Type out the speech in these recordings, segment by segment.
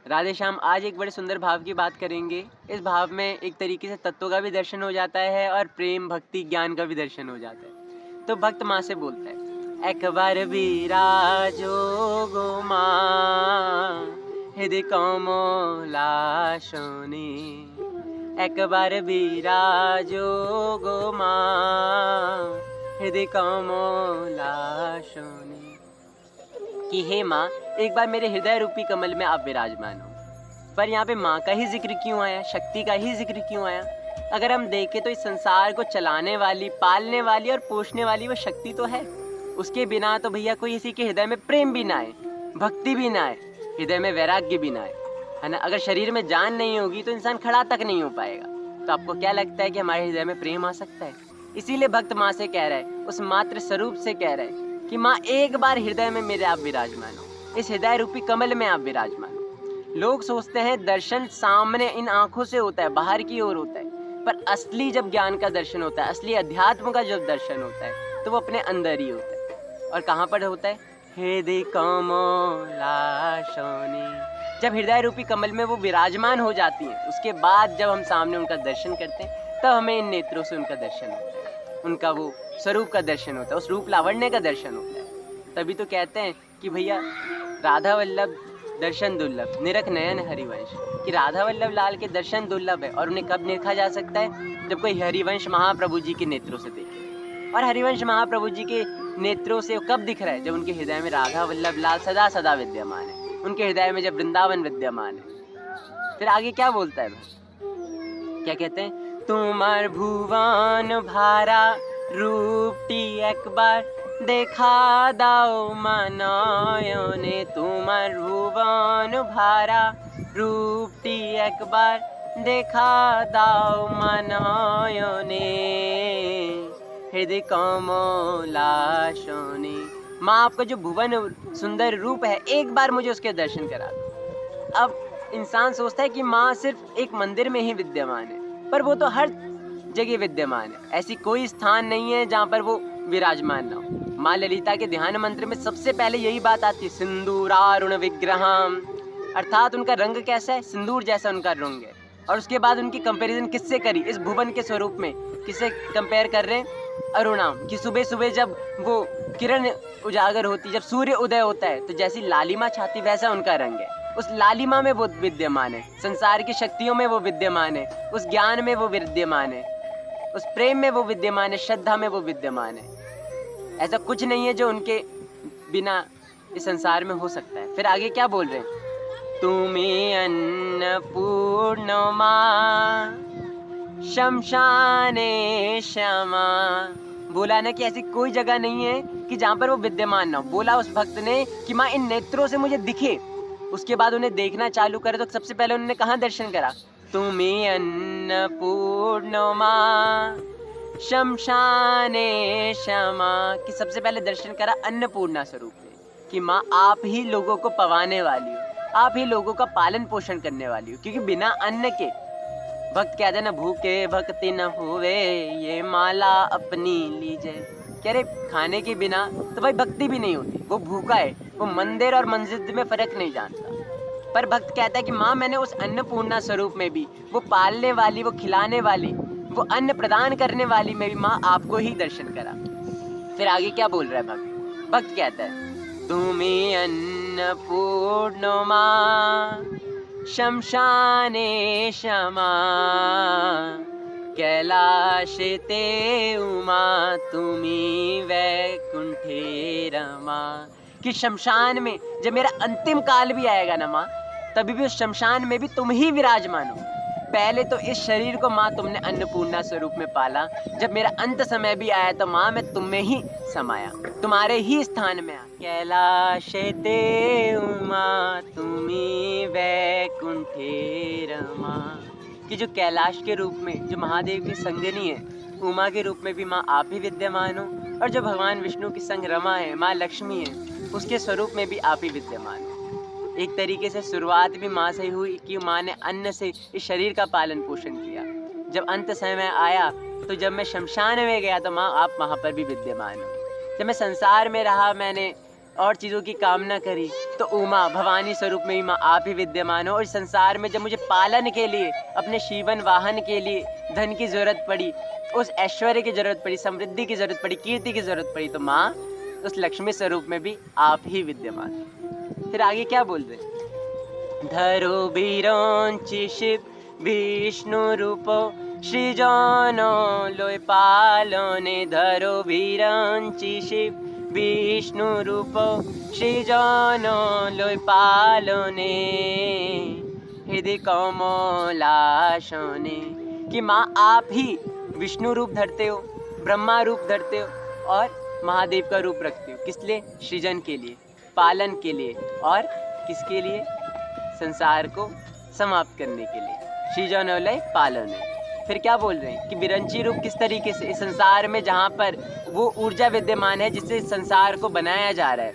राधे श्याम, आज एक बड़े सुंदर भाव की बात करेंगे। इस भाव में एक तरीके से तत्वों का भी दर्शन हो जाता है और प्रेम, भक्ति, ज्ञान का भी दर्शन हो जाता है। तो भक्त माँ से बोलता है, एक बार विराजो गो माँ हृदय कमला शोने, एक बार विराजो गो माँ हृदय कमला शोने, कि हे माँ एक बार मेरे हृदय रूपी कमल में आप विराजमान हो। पर यहाँ पे माँ का ही जिक्र क्यों आया, शक्ति का ही जिक्र क्यों आया? अगर हम देखें तो इस संसार को चलाने वाली, पालने वाली और पोषने वाली वो शक्ति तो है। उसके बिना तो भैया कोई किसी के हृदय में प्रेम भी ना आए, भक्ति भी ना आए, हृदय में वैराग्य भी ना आए, है ना। अगर शरीर में जान नहीं होगी तो इंसान खड़ा तक नहीं हो पाएगा। तो आपको क्या लगता है कि हमारे हृदय में प्रेम आ सकता है? इसीलिए भक्त माँ से कह रहा है, उस मात्र स्वरूप से कह रहा है कि माँ एक बार हृदय में मेरे आप विराजमान हो, इस हृदय रूपी कमल में आप विराजमान हो। लोग सोचते हैं दर्शन सामने इन आंखों से होता है, बाहर की ओर होता है, पर असली जब ज्ञान का दर्शन होता है, असली अध्यात्म का जब दर्शन होता है तो वो अपने अंदर ही होता है। और कहाँ पर होता है? हृदय कमला शोने। जब हृदय रूपी कमल में वो विराजमान हो जाती हैं, उसके बाद जब हम सामने उनका दर्शन करते हैं तब हमें इन नेत्रों से उनका दर्शन होता है, उनका वो स्वरूप का दर्शन होता है, उस रूप लावण्य का दर्शन होता है। तभी तो कहते हैं कि भैया राधा वल्लभ दर्शन दुर्लभ, निरख नयन हरिवंश, कि राधा वल्लभ लाल के दर्शन दुर्लभ है। और उन्हें कब देखा जा सकता है? जब कोई हरिवंश महाप्रभु जी के नेत्रों से देखे। और हरिवंश महाप्रभु जी के नेत्रों से कब दिख रहा है? जब उनके हृदय में राधा वल्लभ लाल सदा सदा विद्यमान है, उनके हृदय में जब वृंदावन विद्यमान है। फिर आगे क्या बोलता है भाई? क्या कहते हैं? तुम्हार भुवन भारा रूपटी एक बार देखा दाओ मानयने, तुम्हार भुवन भारा रूपटी एक बार देखा दाओ मानयने, हृदय कमला शोने। माँ आपका जो भुवन सुंदर रूप है, एक बार मुझे उसके दर्शन करा दो। अब इंसान सोचता है कि माँ सिर्फ एक मंदिर में ही विद्यमान है, पर वो तो हर जगह विद्यमान है। ऐसी कोई स्थान नहीं है जहाँ पर वो विराजमान ना हो। माँ ललिता के ध्यान मंत्र में सबसे पहले यही बात आती है, सिंदूरारुण विग्रहम, अर्थात उनका रंग कैसा है? सिंदूर जैसा उनका रंग है। और उसके बाद उनकी कंपैरिजन किससे करी? इस भुवन के स्वरूप में किससे कंपेयर कर रहे हैं? अरुणाम, कि सुबह सुबह जब वो किरण उजागर होती, जब सूर्य उदय होता है तो जैसी लालिमा छाती वैसा उनका रंग है। उस लालिमा में वो विद्यमान है, संसार की शक्तियों में वो विद्यमान है, उस ज्ञान में वो विद्यमान है, उस प्रेम में वो विद्यमान है, श्रद्धा में वो विद्यमान है। ऐसा कुछ नहीं है जो उनके बिना इस संसार में हो सकता है। फिर आगे क्या बोल रहे हैं? तुम्हें अन्नपूर्ण माँ शमशाने श्यामा। बोला ना कि ऐसी कोई जगह नहीं है कि जहाँ पर वो विद्यमान ना हो। बोला उस भक्त ने कि माँ इन नेत्रों से मुझे दिखे। उसके बाद उन्हें देखना चालू करे तो सबसे पहले उन्होंने कहाँ दर्शन करा? तुम्हें अन्नपूर्ण माँ शमशाने श्यामा, कि सबसे पहले दर्शन करा अन्नपूर्णा स्वरूप में, कि माँ आप ही लोगों को पवाने वाली हो, आप ही लोगों का पालन पोषण करने वाली हो। क्योंकि बिना अन्न के भक्त कहते ना, भूखे भक्ति न होवे ये माला अपनी लीजिए। कह रहे खाने के बिना तो भाई भक्ति भी नहीं होती। वो भूखा है, वो मंदिर और मस्जिद में फर्क नहीं जानता। पर भक्त कहता है कि माँ मैंने उस अन्नपूर्णा स्वरूप में भी, वो पालने वाली, वो खिलाने वाली, वो अन्न प्रदान करने वाली में भी माँ आपको ही दर्शन करा। फिर आगे क्या बोल रहा है भक्त? भक्त कहता है, तुम्हें अन्नपूर्ण माँ शमशाने क्षमा, कैलाश ते उमा तुम्ही वैकुंठे रमा। कि शमशान में जब मेरा अंतिम काल भी आएगा ना माँ, तभी भी उस शमशान में भी तुम ही विराजमान हो। पहले तो इस शरीर को माँ तुमने अन्नपूर्णा स्वरूप में पाला, जब मेरा अंत समय भी आया तो माँ मैं तुम में ही समाया, तुम्हारे ही स्थान में आ। कैलाश ते उमा तुम्ही वैकुंठे रमा, कि जो कैलाश के रूप में जो महादेव की संगनी है, उमा के रूप में भी माँ आप ही विद्यमान हो, और जो भगवान विष्णु की संग रमा है, माँ लक्ष्मी है, उसके स्वरूप में भी आप ही विद्यमान हो। एक तरीके से शुरुआत भी माँ से हुई कि माँ ने अन्न से इस शरीर का पालन पोषण किया। जब अंत समय आया तो जब मैं शमशान में गया तो माँ आप वहाँ पर भी विद्यमान हो। जब मैं संसार में रहा, मैंने और चीज़ों की कामना करी, तो उमा भवानी स्वरूप में ही माँ आप ही विद्यमान हो। और संसार में जब मुझे पालन के लिए, अपने जीवन वाहन के लिए धन की ज़रूरत पड़ी, उस ऐश्वर्य की ज़रूरत पड़ी, समृद्धि की ज़रूरत पड़ी, कीर्ति की ज़रूरत पड़ी, तो माँ उस लक्ष्मी स्वरूप में भी आप ही विद्यमान। फिर आगे क्या बोल रहे? धरो बिरंची शिव विष्णु रूपो सृजनो लोय पालने। धरो बिरंची शिव विष्णु रूपो सृजनो लोय पालने। हृदय कमलासने। कि माँ आप ही विष्णु रूप धरते हो, ब्रह्मा रूप धरते हो और महादेव का रूप रखते हो। किस लिए? सृजन के लिए, पालन के लिए, और किसके लिए? संसार को समाप्त करने के लिए। सृजनोलय पालने। फिर क्या बोल रहे हैं कि विरंची रूप किस तरीके से? इस संसार में जहाँ पर वो ऊर्जा विद्यमान है जिससे इस संसार को बनाया जा रहा है,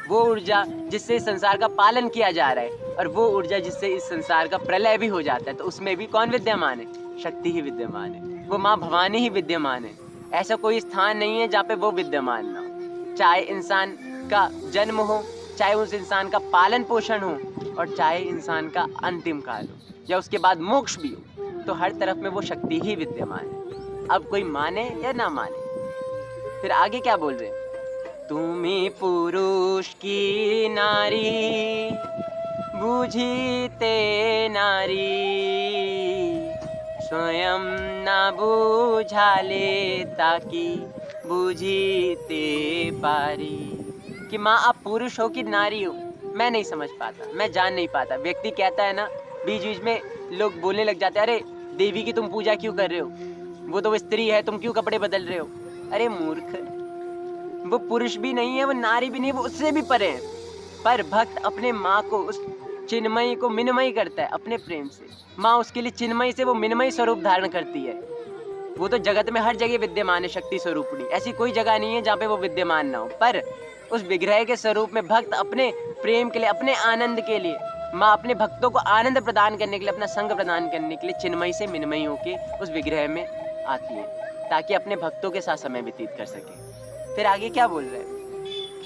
वो ऊर्जा जिससे इस संसार का पालन किया जा रहा है, और वो ऊर्जा जिससे इस संसार का प्रलय भी हो जाता है, तो उसमें भी कौन विद्यमान है? शक्ति ही विद्यमान है। वो माँ भवानी ही विद्यमान है। ऐसा कोई स्थान नहीं है जहाँ पे वो विद्यमान ना हो। चाहे इंसान का जन्म हो, चाहे उस इंसान का पालन पोषण हो, और चाहे इंसान का अंतिम काल हो, या उसके बाद मोक्ष भी हो, तो हर तरफ में वो शक्ति ही विद्यमान है। अब कोई माने या ना माने। फिर आगे क्या बोल रहे हैं? तुम्हें पुरुष की नारी बुझीते नारी, स्वयं ना बुझाले ताकि बुझीते पारी। कि माँ आप पुरुष हो कि नारी हो, मैं नहीं समझ पाता, मैं जान नहीं पाता। व्यक्ति कहता है ना, बीच बीच में लोग बोलने लग जाते हैं, अरे देवी की तुम पूजा क्यों कर रहे हो, वो तो स्त्री है, तुम क्यों कपड़े बदल रहे हो। अरे मूर्ख, वो पुरुष भी नहीं है, वो नारी भी नहीं है, वो उससे भी परे है। पर भक्त अपने माँ को, उस चिन्मयी को मिन्मयी करता है अपने प्रेम से। माँ उसके लिए चिन्मयी से वो मिन्मयी स्वरूप धारण करती है। वो तो जगत में हर जगह विद्यमान है, शक्ति स्वरूपणी। ऐसी कोई जगह नहीं है जहाँ पे वो विद्यमान ना हो। पर उस विग्रह के स्वरूप में भक्त अपने प्रेम के लिए, अपने आनंद के लिए, माँ अपने भक्तों को आनंद प्रदान करने के लिए, अपना संग प्रदान करने के लिए चिन्मयी से मिन्मयी होके उस विग्रह में आती है, ताकि अपने भक्तों के साथ समय व्यतीत कर सके। फिर आगे क्या बोल रहे हैं?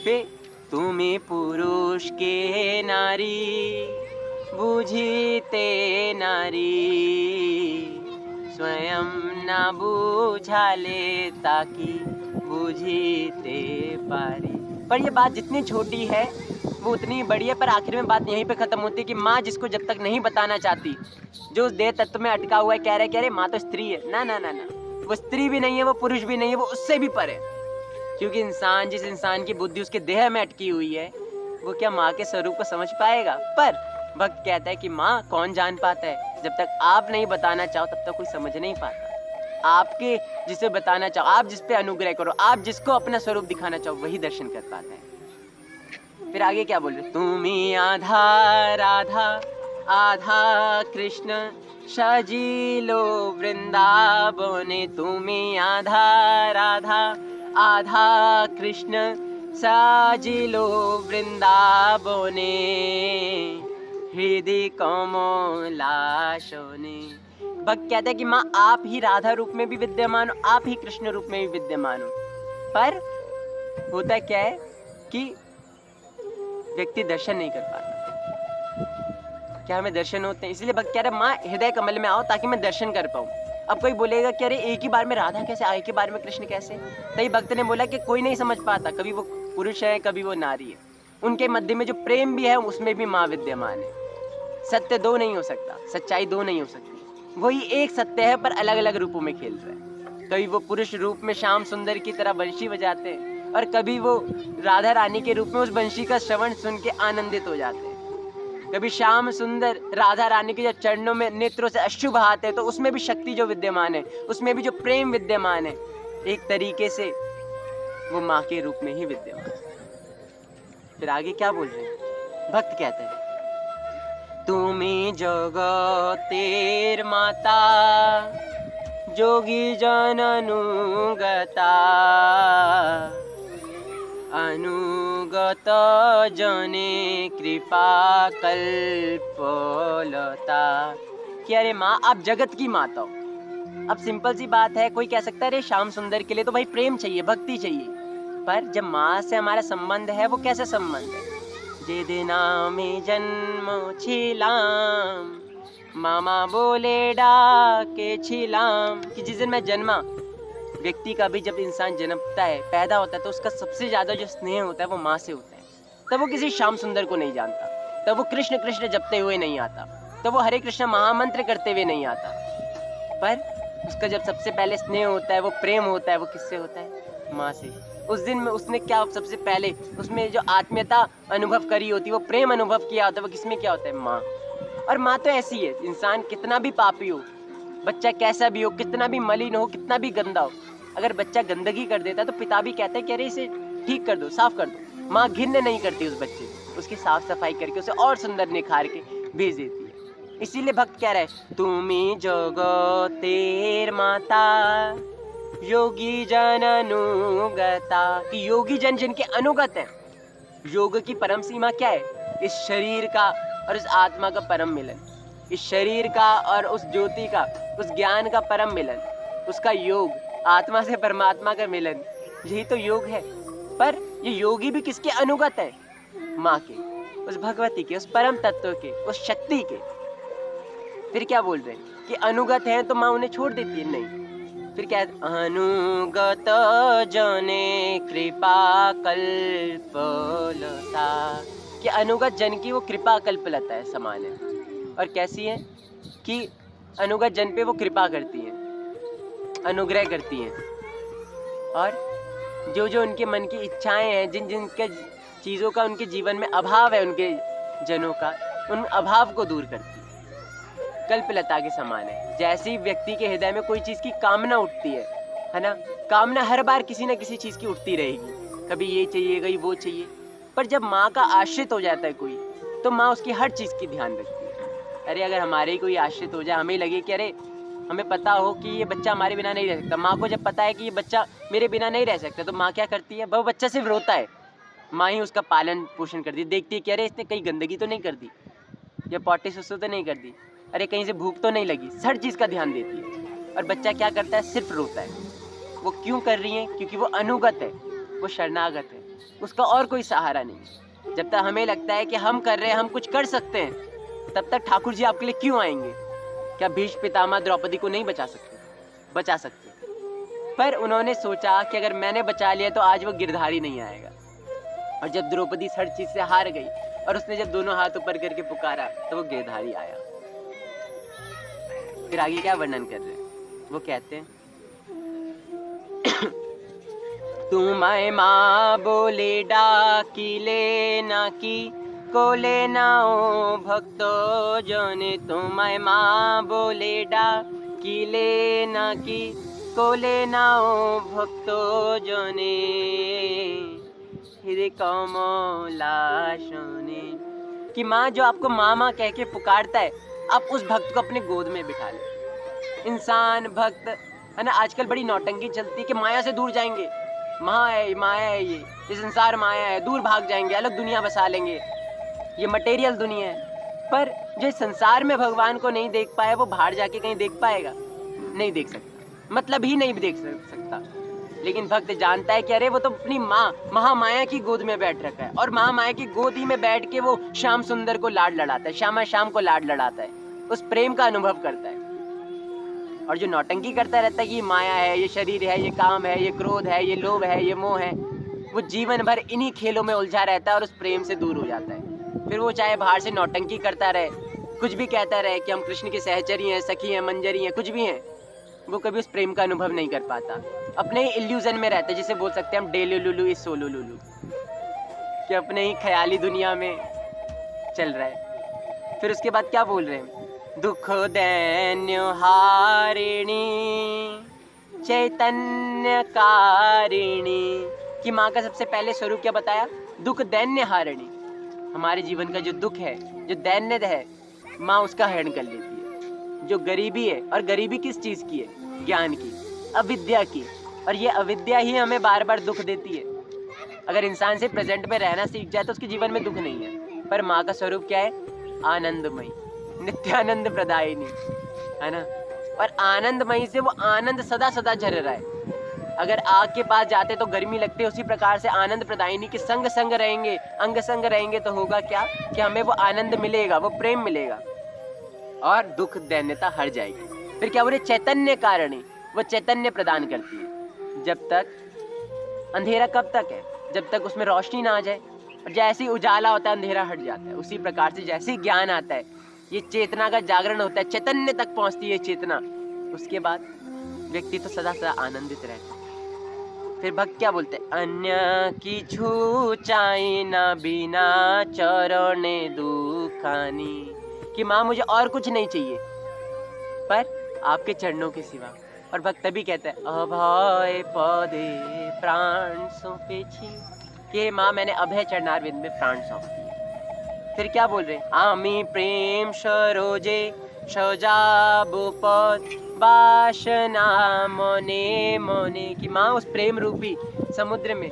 फिर तुम्हें पुरुष के नारी बुझीते नारी, स्वयं ना बुझाले ताकि बुझीते पारी। पर ये बात जितनी छोटी है वो उतनी बड़ी है। पर आखिर में बात यहीं पे खत्म होती है कि माँ जिसको जब तक नहीं बताना चाहती, जो उस देह तत्व में अटका हुआ है, कह रहे अरे माँ तो स्त्री है, ना ना ना ना, वो स्त्री भी नहीं है, वो पुरुष भी नहीं है, वो उससे भी परे। क्योंकि इंसान, जिस इंसान की बुद्धि उसके देह में अटकी हुई है, वो क्या माँ के स्वरूप को समझ पाएगा? पर भक्त कहता है कि माँ कौन जान पाता है, जब तक आप नहीं बताना चाहो तब तक कोई समझ नहीं पाता। आपके जिसे बताना चाहो, आप जिस पे अनुग्रह करो, आप जिसको अपना स्वरूप दिखाना चाहो, वही दर्शन कर पाता है। फिर आगे क्या बोल रहे? तुम्हें आधा राधा आधा कृष्ण सजिलो वृंदावने। तुम्हें आधा राधा आधा कृष्ण सजिलो वृंदावने, हृदय कमलासने। भक्त कहता है कि माँ आप ही राधा रूप में भी विद्यमान हो, आप ही कृष्ण रूप में भी विद्यमान हो। पर होता क्या है कि व्यक्ति दर्शन नहीं कर पाता। क्या हमें दर्शन होते हैं? इसलिए भक्त कह रहे माँ हृदय कमल में आओ ताकि मैं दर्शन कर पाऊँ। अब कोई बोलेगा कि अरे एक ही बार में राधा कैसे, एक ही बार में कृष्ण कैसे? तभी भक्त ने बोला कि कोई नहीं समझ पाता, कभी वो पुरुष है कभी वो नारी है। उनके मध्य में जो प्रेम भी है उसमें भी माँ विद्यमान है। सत्य दो नहीं हो सकता, सच्चाई दो नहीं हो सकती। वही एक सत्य है पर अलग अलग रूपों में खेल रहा है। कभी वो पुरुष रूप में श्याम सुंदर की तरह बंशी बजाते हैं, और कभी वो राधा रानी के रूप में उस बंशी का श्रवण सुन के आनंदित हो जाते हैं। कभी श्याम सुंदर राधा रानी के जब चरणों में नेत्रों से अश्रु बहाते हैं, तो उसमें भी शक्ति जो विद्यमान है, उसमें भी जो प्रेम विद्यमान है, एक तरीके से वो माँ के रूप में ही विद्यमान है। फिर आगे क्या बोल रहे हैं? भक्त कहते हैं तुम्हें जगतेर माता जोगी जन अनुगता, अनुगत जने कृपा कल्पलता। कि अरे माँ आप जगत की माता हो। अब सिंपल सी बात है, कोई कह सकता है अरे श्याम सुंदर के लिए तो भाई प्रेम चाहिए, भक्ति चाहिए, पर जब माँ से हमारा संबंध है, वो कैसा संबंध है? जे दिना में जन्म छिलाम, मामा बोले डाके छिलाम, कि जिस दिन मैं जन्मा, व्यक्ति का भी जब इंसान जन्मता है, पैदा होता है, तो उसका सबसे ज्यादा जो स्नेह होता है वो माँ से होता है। तब वो किसी श्याम सुंदर को नहीं जानता, तब वो कृष्ण कृष्ण जपते हुए नहीं आता, तब वो हरे कृष्ण महामंत्र करते हुए नहीं आता, पर उसका जब सबसे पहले स्नेह होता है, वो प्रेम होता है, वो किससे होता है? माँ से। उस दिन में उसने क्या सबसे पहले उसमें जो आत्मीयता अनुभव करी होती है, वो प्रेम अनुभव किया होता है, वो किसमें क्या होता है? माँ। और माँ तो ऐसी है, इंसान कितना भी पापी हो, बच्चा कैसा भी हो, कितना भी मलिन हो, कितना भी गंदा हो, अगर बच्चा गंदगी कर देता है तो पिता भी कहते हैं कि अरे इसे ठीक कर दो, साफ कर दो। माँ घिन्न नहीं करती उस बच्चे को, उसकी साफ सफाई करके उसे और सुंदर निखार के भेज देती है। इसीलिए भक्त कह रहा है, तुम्ही जगतेर माता योगी जन अनुगता, कि योगी जन जिनके अनुगत है। योग की परम सीमा क्या है? इस शरीर का और इस आत्मा का परम मिलन, इस शरीर का और उस ज्योति का, उस ज्ञान का परम मिलन, उसका योग, आत्मा से परमात्मा का मिलन, यही तो योग है। पर ये योगी भी किसके अनुगत है? माँ के, उस भगवती के, उस परम तत्व के, उस शक्ति के। फिर क्या बोल रहे हैं कि अनुगत है तो माँ उन्हें छोड़ देती है? नहीं। फिर क्या है? अनुगत जने कृपा कल्पलता, कि अनुगत जन की वो कृपा कल्पलता है, समान है। और कैसी है? कि अनुगत जन पे वो कृपा करती हैं, अनुग्रह करती हैं, और जो जो उनके मन की इच्छाएं हैं, जिन जिन के चीज़ों का उनके जीवन में अभाव है, उनके जनों का, उन अभाव को दूर करती है। कल्पलता के समान है। जैसे ही व्यक्ति के हृदय में कोई चीज़ की कामना उठती है ना, कामना हर बार किसी न किसी चीज़ की उठती रहेगी, कभी ये चाहिए, कभी वो चाहिए, पर जब माँ का आश्रित हो जाता है कोई, तो माँ उसकी हर चीज़ की ध्यान रखती है। अरे अगर हमारे ही कोई आश्रित हो जाए, हमें लगे कि अरे हमें पता हो कि ये बच्चा हमारे बिना नहीं रह सकता, माँ को जब पता है कि ये बच्चा मेरे बिना नहीं रह सकता, तो माँ क्या करती है? वो बच्चा सिर्फ रोता है, माँ ही उसका पालन पोषण करती है, देखती है कि अरे इसने कहीं गंदगी तो नहीं कर दी, या पॉटी सुसु तो नहीं कर दी, अरे कहीं से भूख तो नहीं लगी, हर चीज़ का ध्यान देती है। और बच्चा क्या करता है? सिर्फ रोता है। वो क्यों कर रही है? क्योंकि वो अनुगत है, वो शरणागत है, उसका और कोई सहारा नहीं। जब तक हमें लगता है कि हम कर रहे हैं, हम कुछ कर सकते हैं, तब तक ठाकुर जी आपके लिए क्यों आएंगे? क्या भीष्म पितामह द्रौपदी को नहीं बचा सकते? बचा सकते। पर उन्होंने सोचा कि अगर मैंने बचा लिया तो आज वो गिरधारी नहीं आएगा। और जब द्रौपदी हर चीज से हार गई और उसने जब दोनों हाथ ऊपर करके पुकारा, तो वो गिरधारी आया। फिर आगे क्या वर्णन कर रहे हैं? वो कहते हैं तुम्हें माँ बोले डाकी लेना की को लेना ओ भक्तो जने, तुम्हें माँ बोले डाकी लेना की को लेना ओ भक्तो जने, हृदय कमला शोने, कि माँ जो आपको माँ माँ कह के पुकारता है, आप उस भक्त को अपने गोद में बिठा लें। इंसान भक्त है ना, आजकल बड़ी नौटंकी चलती है कि माया से दूर जाएंगे, माया है ये संसार माया है, दूर भाग जाएंगे, अलग दुनिया बसा लेंगे, ये मटेरियल दुनिया है। पर जो संसार में भगवान को नहीं देख पाया, वो बाहर जाके कहीं देख पाएगा? नहीं देख सकता, मतलब ही नहीं देख सकता। लेकिन भक्त जानता है कि अरे वो तो अपनी माँ महामाया की गोद में बैठ रखा है, और महामाया की गोद ही में बैठ के वो श्याम सुंदर को लाड लड़ाता है, श्यामा श्याम को लाड लड़ाता है, उस प्रेम का अनुभव करता है। और जो नौटंकी करता रहता है कि ये माया है, ये शरीर है, ये काम है, ये क्रोध है, ये लोभ है, ये मोह है, वो जीवन भर इन्हीं खेलों में उलझा रहता है और उस प्रेम से दूर हो जाता है। फिर वो चाहे बाहर से नौटंकी करता रहे, कुछ भी कहता रहे कि हम कृष्ण के सहचरी हैं, सखी हैं, मंजरी हैं, कुछ भी हैं, वो कभी उस प्रेम का अनुभव नहीं कर पाता। अपने ही इल्यूजन में रहता है, जिसे बोल सकते हैं हम डेलू लुलू इस सोलू लुलू, कि अपने ही ख्याली दुनिया में चल रहा है। फिर उसके बाद क्या बोल रहे हैं? दुख दैन्य हारिणी चैतन्य कारिणी, कि माँ का सबसे पहले स्वरूप क्या बताया? दुख दैन्य हारिणी। हमारे जीवन का जो दुख है, जो दैन्य है, माँ उसका हरण कर लेती है। जो गरीबी है, और गरीबी किस चीज़ की है? ज्ञान की, अविद्या की, और ये अविद्या ही हमें बार बार दुख देती है। अगर इंसान से प्रेजेंट में रहना सीख जाए तो उसके जीवन में दुख नहीं है। पर माँ का स्वरूप क्या है? आनंदमयी, नित्यानंद प्रदायिनी, है ना। और आनंदमयी से वो आनंद सदा सदा झर रहा है। अगर आग के पास जाते तो गर्मी लगती है, उसी प्रकार से आनंद प्रदायिनी के संग संग रहेंगे, अंग संग रहेंगे तो होगा क्या कि हमें वो आनंद मिलेगा, वो प्रेम मिलेगा और दुख दैन्यता हट जाएगी। फिर क्या बोले, चैतन्य कारणी, वो चैतन्य प्रदान करती है। जब तक अंधेरा कब तक है, जब तक उसमें रोशनी ना आ जाए, और जैसे ही उजाला होता है अंधेरा हट जाता है। उसी प्रकार से जैसे ही ज्ञान आता है, ये चेतना का जागरण होता है, चैतन्य तक पहुंचती है चेतना, उसके बाद व्यक्ति तो सदा सदा आनंदित रहता है। फिर भक्त क्या बोलते हैं, अन्य की छूचाई न बिना चरणे दुखानी, कि माँ मुझे और कुछ नहीं चाहिए पर आपके चरणों के सिवा। और भक्त तभी कहता है, अभय पदे प्राण सौंपे छी, कि माँ मैंने अभय चरणारविंद में प्राण सौंप दिए। फिर क्या बोल रहे हैं, आमी प्रेम सरोजे सजाबो पद वासना मोने मोने, कि माँ उस प्रेम रूपी समुद्र में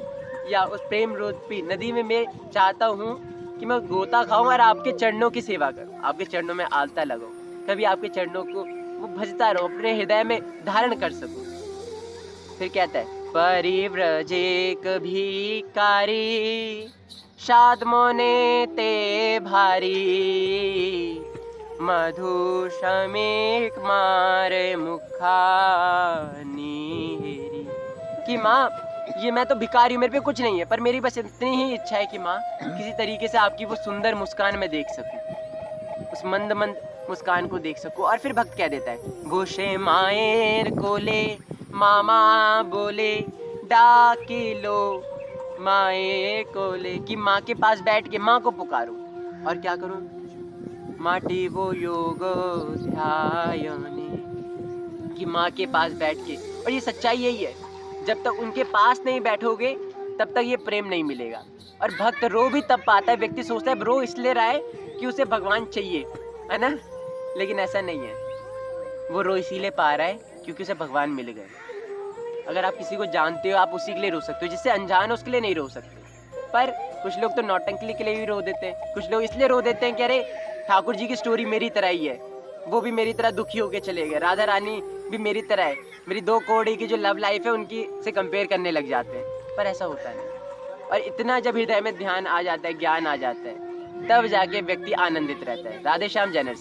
या उस प्रेम रूपी नदी में मैं चाहता हूँ कि मैं गोता खाऊं और आपके चरणों की सेवा करूं, आपके चरणों में आलता लगाऊं, कभी आपके चरणों को वो भजता रहूं, अपने हृदय में धारण कर सकूं। फिर कहता है, परिव्रजे भिकारी शाद मोने ते भारी, मधु समेक मारे मुखा नीरी, कि माँ ये मैं तो भिखारी, मेरे पे कुछ नहीं है, पर मेरी बस इतनी ही इच्छा है कि माँ किसी तरीके से आपकी वो सुंदर मुस्कान में देख सकूं, उस मंद मंद मुस्कान को देख सकूं। और फिर भक्त कह देता है, गोशे माएर कोले मामा बोले डाकिलो माए कोले, कि माँ के पास बैठ के माँ को पुकारूं और क्या करूं, माटी वो योग ध्यायनी, कि माँ के पास बैठ के। और ये सच्चाई यही है, जब तक उनके पास नहीं बैठोगे तब तक ये प्रेम नहीं मिलेगा। और भक्त रो भी तब पाता है, व्यक्ति सोचता है रो इसलिए रहा है कि उसे भगवान चाहिए, है ना, लेकिन ऐसा नहीं है, वो रो इसीलिए पा रहा है क्योंकि उसे भगवान मिल गए। अगर आप किसी को जानते हो आप उसी के लिए रो सकते हो, जिससे अनजान हो उसके लिए नहीं रो सकते। पर कुछ लोग तो नौटंकी के लिए भी रो देते हैं, कुछ लोग इसलिए रो देते हैं कि अरे ठाकुर जी की स्टोरी मेरी तरह ही है, वो भी मेरी तरह दुखी होके चले गए, राधा रानी भी मेरी तरह है, मेरी 2 कौड़ी की जो लव लाइफ है उनकी से कंपेयर करने लग जाते हैं। पर ऐसा होता नहीं। और इतना जब हृदय में ध्यान आ जाता है, ज्ञान आ जाता है, तब जाके व्यक्ति आनंदित रहता है। राधे श्याम, जय नरसिंह।